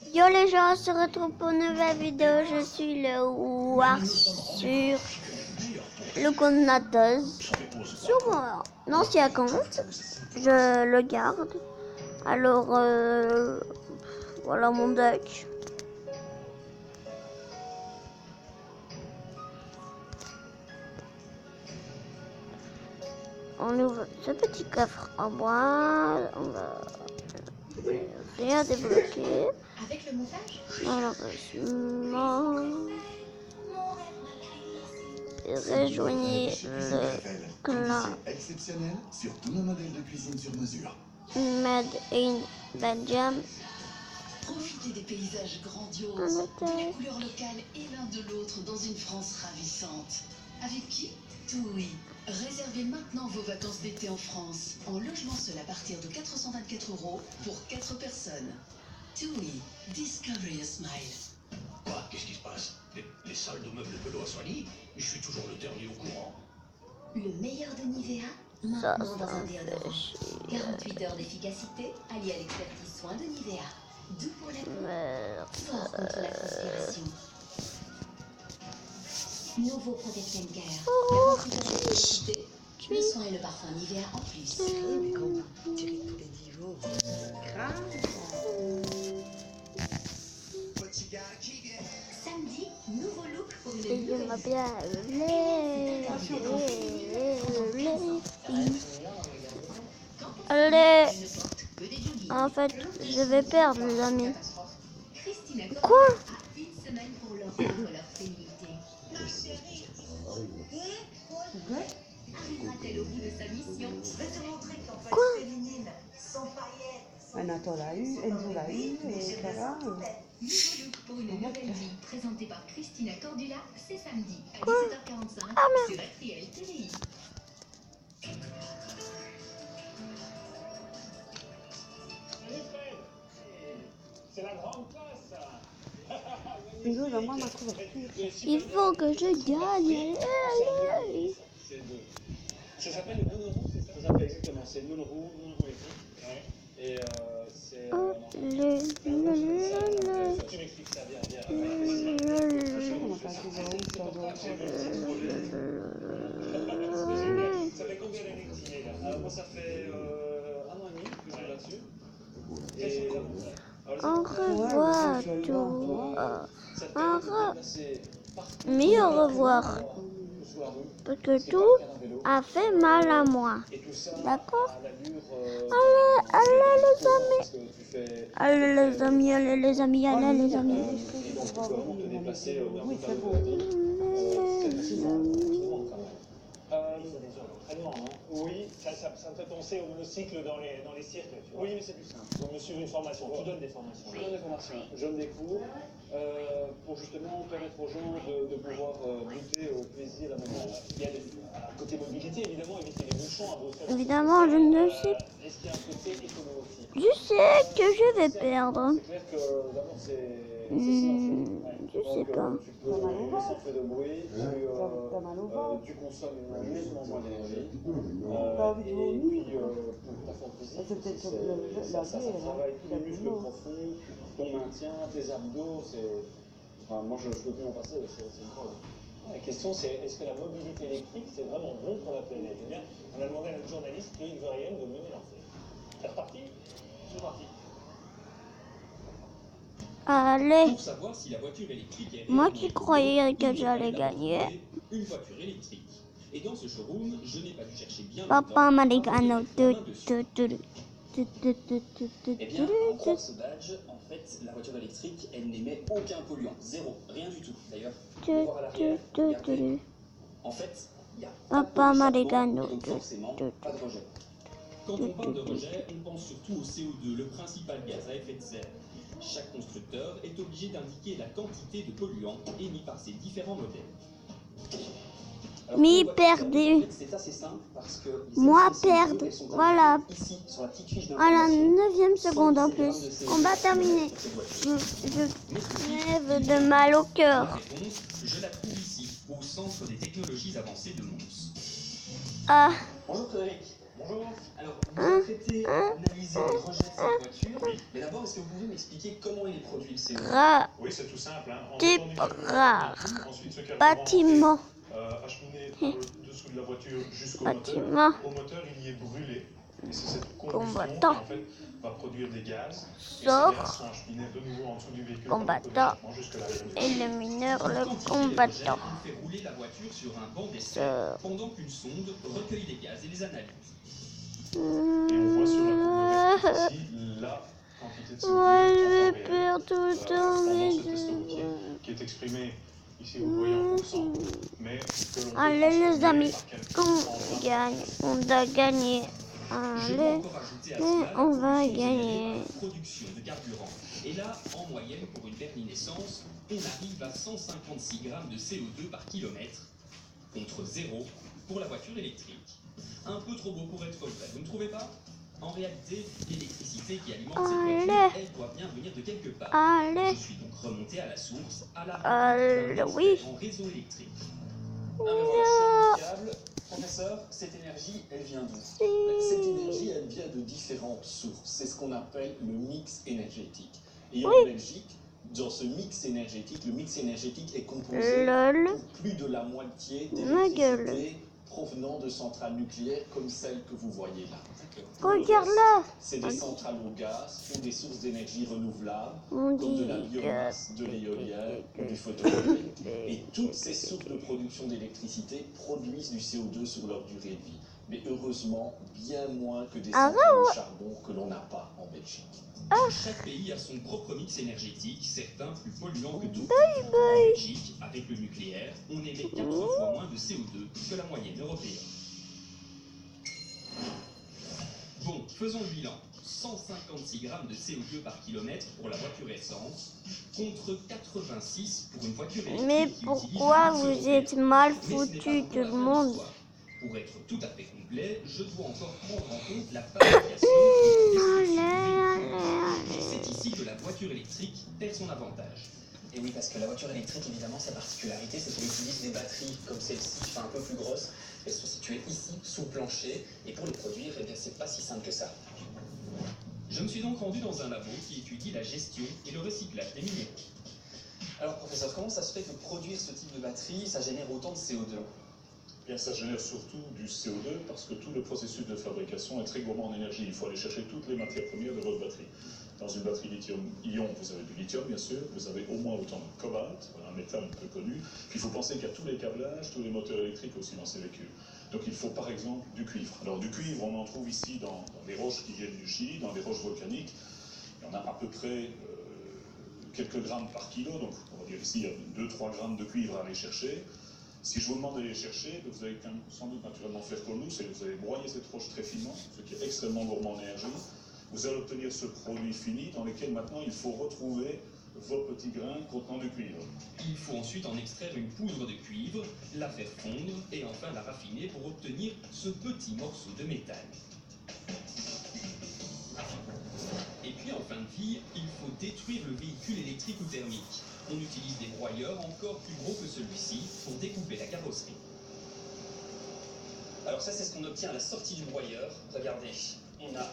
Yo les gens, on se retrouve pour une nouvelle vidéo. Je suis le War sur le compte Natos. Sur mon ancien compte, je le garde. Alors, voilà mon deck. On ouvre ce petit coffre en bois. On va rien débloquer. Avec le montage, Malheureusement, rejoignez le clan Exceptionnel sur tous nos modèles de cuisine sur mesure. Made in Belgium. profitez des paysages grandioses, Ok. de la couleur locale et l'un de l'autre dans une France ravissante. Avec qui? TUI. Réservez maintenant vos vacances d'été en France, en logement seul à partir de 424 € pour 4 personnes. TUI. Discover a smile. Quoi? Qu'est-ce qui se passe? Les soldes de meubles de l'eau à Soigny? Je suis toujours le dernier au courant. Le meilleur de Nivea, Ça, maintenant dans ça un fait déodorant. chier. 48 heures d'efficacité alliée à l'expertise soin de Nivea. Doux pour la peau, Merde. fort contre la transpiration. Nouveau Protect & Care. Oh, 48 heures d'efficacité, le soin et le parfum Nivea en plus. Mais quand vous tirez tous les 10 jours, Samedi, nouveau look pour une et nouvelle j'aimerais vie. bien Allez. Elle ne porte que des joggings. En fait, je vais perdre les amis. Christina Quoi? a une semaine pour leur rendre leur féminité. Arrivera-t-elle au bout de sa mission? Quoi? Anatole l'a eu, Enzo l'a eu, et Clara. Nouveau look pour une nouvelle vie, présenté par Christina Cordula, c'est samedi à Quoi? 17h45 Ah, merde. sur RTL TVI. C'est la grande classe, ça. Enzo, donne-moi ma couverture. Il faut que je gagne. Allez. C'est deux. Ça s'appelle le Nounroux, c'est ça? Ça s'appelle exactement, c'est Nounroux électrique. Ouais. Et c'est. Oh, Tu m'expliques ça, bien. On n'a pas été voir où ça doit être. Ça fait combien d'années que tu es là? Moi, ça fait 1 an et demi que je suis là-dessus. Au revoir tout. Mais au revoir. Parce que tout a fait mal à moi. D'accord? Allez les amis. Allez les amis, allez les amis, allez les amis. Oui, c'est beau. Oui, ça me fait penser au monocycle dans les cirques. Tu vois. Oui, mais c'est plus simple. On me suit une formation. Tu donnes des formations. Je donne des formations. Je donne des cours pour justement permettre aux gens de pouvoir goûter au plaisir. Il y a un côté mobilité, évidemment, éviter les bouchons à Bruxelles. Évidemment, je ne sais. Est-ce qu'il y a un côté écono aussi? Je sais que je vais perdre. C'est clair que d'abord c'est Je sais pas. tu peux laisser peu de bruit, T'as mal au ventre. tu consommes nettement moins d'énergie. T'as envie de Et vomir. puis pour ta forme physique, C'est peut-être ça la travaille bière, tous les muscles hein. profonds, ton maintien, tes abdos, enfin, moi je peux plus m'en passer, c'est incroyable. La question c'est, est-ce que la mobilité électrique c'est vraiment bon pour la planète? Eh bien, on a demandé à notre journaliste Loïc Veriel de mener l'enquête. C'est reparti? C'est parti. Allez. Pour savoir si la voiture électrique est Moi réellement qui croyais que écologique, j'allais il faudrait gagner. d'abord trouver une voiture électrique. Et dans ce showroom, je n'ai pas dû chercher bien Papa longtemps Marigano. avant de mettre la main dessus. Eh bien, en croire ce badge, en fait, la voiture électrique, elle n'émet aucun polluant. Zéro. Rien du tout. D'ailleurs, on peut voir à l'arrière, regardez. En fait, il y a pas de Papa pollution Marigano. et donc forcément, pas de rejet. Quand on parle de rejet, on pense surtout au CO2, le principal gaz à effet de serre. Chaque constructeur est obligé d'indiquer la quantité de polluants émis par ses différents modèles. Alors, Mi pour perdu. en fait, c'est assez simple parce que les Moi émissions perdre. CO2, elles sont Voilà. indiquées ici, sur la petite fiche À la d'information. 9e seconde en plus. On va terminer. Je rêve de mal au La cœur. réponse, je la trouve ici, au Centre des technologies avancées de Mons. Ah, Bonjour Frédéric. Bonjour. Alors, vous avez traité, analysé les rejets de cette voiture, mais d'abord, est-ce que vous pouvez m'expliquer comment il est produit le CO2? Oui, c'est tout simple. Hein. On Type retourne une rare. ensuite ce carburant Bâtiment. est acheminé par le dessous de la voiture jusqu'au moteur. Bâtiment. Au moteur, il y est brûlé. Et c'est cette combustion qui Combattant. en fait va produire des gaz. Et ces Sort. gaz sont acheminés de nouveau en dessous du véhicule. Combattant. Jusque là. Et le mineur, Pour le quantifier les combattant. rejets, on fait rouler la voiture sur un banc d'essai Sort. pendant qu'une sonde recueille les gaz et les analyse. Et on voit sur la courbe verte ici la quantité de CO2 Ouais, je vais en temps réel, perdre tout le temps pendant mes ce test routier, qui est exprimé ici vous voyez en pourcent, mais que l'on peut Allez les transformer amis, par calcul en on 20%. gagne, on a gagné. Je dois Allez, encore ajouter à mais cela la on va production gagner. générée par la production de carburant. Et là, en moyenne, pour une berline essence, on arrive à 156 grammes de CO2 par kilomètre, contre 0 pour la voiture électrique. Un peu trop beau pour être vrai, vous ne trouvez pas? En réalité, l'électricité qui alimente cette voiture, Allez. elle doit bien venir de quelque part. Allez. Je suis donc remonté à la source, à la Oui. en réseau électrique. Ah, mais voilà, sur le câble, professeur, cette énergie, elle vient d'où? Cette énergie, elle vient de différentes sources. C'est ce qu'on appelle le mix énergétique. Et en Belgique, dans ce mix énergétique, le mix énergétique est composé Lol. pour plus de la moitié Ma gueule. d'électricité provenant de centrales nucléaires comme celles que vous voyez là. Regarde là. C'est des centrales au gaz ou des sources d'énergie renouvelables On comme de dit la biomasse, de l'éolien ou du photovoltaïque. Et toutes ces sources de production d'électricité produisent du CO2 sur leur durée de vie. Mais heureusement, bien moins que des centrales au charbon que l'on n'a pas en Belgique. Chaque pays a son propre mix énergétique, certains plus polluants que d'autres. En Belgique, avec le nucléaire, on émet 4 fois moins de CO2 que la moyenne européenne. Bon, faisons le bilan. 156 grammes de CO2 par kilomètre pour la voiture essence, contre 86 pour une voiture électrique. Mais qui pourquoi utilise le mix vous êtes mal Mais ce n'est foutu pas tout encore la le fin de monde? l'histoire. Pour être tout à fait complet, je dois encore prendre en compte la fabrication et la destruction du véhicule. C'est ici que la voiture électrique perd son avantage. Et oui, parce que la voiture électrique, évidemment, sa particularité, c'est qu'elle utilise des batteries comme celle-ci, enfin un peu plus grosses. Elles sont situées ici, sous le plancher, et pour les produire, eh bien, c'est pas si simple que ça. Je me suis donc rendu dans un labo qui étudie la gestion et le recyclage des minéraux. Alors, professeur, comment ça se fait que produire ce type de batterie, ça génère autant de CO2? Bien, ça génère surtout du CO2 parce que tout le processus de fabrication est très gourmand en énergie. Il faut aller chercher toutes les matières premières de votre batterie. Dans une batterie lithium-ion, vous avez du lithium, bien sûr, vous avez au moins autant de cobalt, un métal peu connu. Puis il faut penser qu'il y a tous les câblages, tous les moteurs électriques aussi dans ces véhicules. Donc il faut par exemple du cuivre. Alors du cuivre, on en trouve ici dans des roches qui viennent du Chili, dans des roches volcaniques. Il y en a à peu près quelques grammes par kilo, donc on va dire ici il y a 2-3 grammes de cuivre à aller chercher. Si je vous demande d'aller les chercher, vous allez sans doute naturellement faire comme nous, c'est que vous allez broyer cette roche très finement, ce qui est extrêmement gourmand en énergie. Vous allez obtenir ce produit fini dans lequel maintenant il faut retrouver vos petits grains contenant du cuivre. Il faut ensuite en extraire une poudre de cuivre, la faire fondre et enfin la raffiner pour obtenir ce petit morceau de métal. Et puis en fin de vie, il faut détruire le véhicule électrique ou thermique. On utilise des broyeurs encore plus gros que celui-ci pour découper la carrosserie. Alors ça, c'est ce qu'on obtient à la sortie du broyeur. Regardez, on a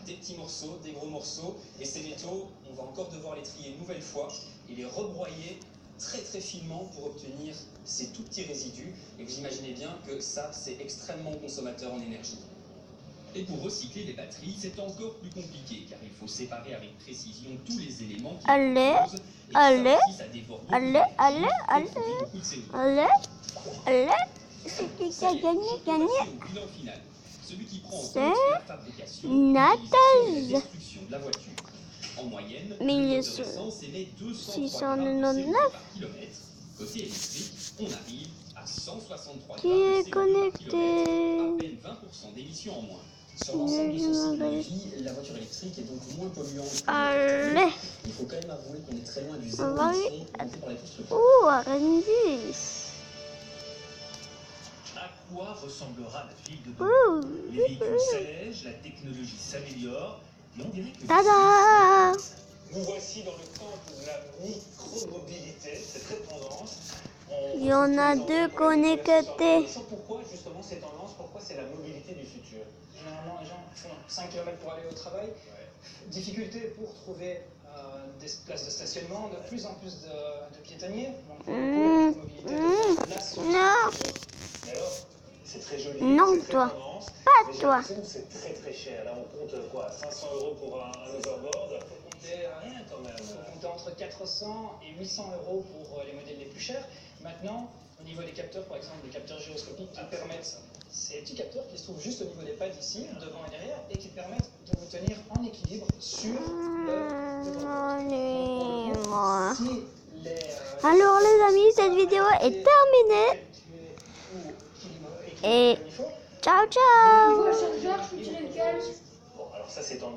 des petits morceaux, des gros morceaux, et ces métaux, on va encore devoir les trier une nouvelle fois et les rebroyer très très finement pour obtenir ces tout petits résidus. Et vous imaginez bien que ça, c'est extrêmement consommateur en énergie. Et pour recycler les batteries, c'est encore plus compliqué car il faut séparer avec précision tous les éléments qui Allez, composent, et allez, ça aussi, ça dévore beaucoup allez, d'énergie allez, et allez, produit beaucoup de CO2. allez, c'est qui qui Ça a y est, gagné, je peux gagné? passer au bilan final. Celui qui prend en compte C'est la fabrication, l'utilisation et la destruction de la voiture. En moyenne, Mais le il est moteur sur essence émet 203 grammes de 699. CO2 par kilomètre. Côté électrique, on arrive à 163 Qui grammes de est CO2 par kilomètre, connecté? à peine 20% d'émissions en moins. Sur l'ensemble de son cycle de vie, la voiture électrique est donc moins polluante. Allez, Il faut quand même avouer qu'on est très loin du on zéro va émission monté par les constructeurs. ouh, Arendis. À quoi ressemblera la ville de demain? Ouh, Les véhicules s'allègent, la technologie s'améliore, et on dirait que... tada! Nous voici dans le camp de la micromobilité, c'est très tendance. Il y en a deux connectés. Pourquoi justement ces tendances, pourquoi c'est la mobilité du futur? Généralement, les gens font 5 km pour aller au travail. Difficulté pour trouver des places de stationnement, de plus en plus de piétonniers. Donc, la mobilité devient la solution. Non, Mais alors, c'est très joli. non, c'est très toi. tendance, Pas mais j'ai toi. l'impression que c'est très très cher. Là, on compte quoi, 500 € pour un overboard? Il faut compter rien quand même. Il faut compter entre 400 et 800 € pour les modèles les plus chers. Maintenant, au niveau des capteurs, par exemple, des capteurs gyroscopiques qui permettent ces petits capteurs qui se trouvent juste au niveau des pads ici, devant et derrière, et qui permettent de vous tenir en équilibre sur Allez, moi. si Alors les amis, cette vidéo est terminée. Et ciao ciao. Bon, alors ça c'est tendance.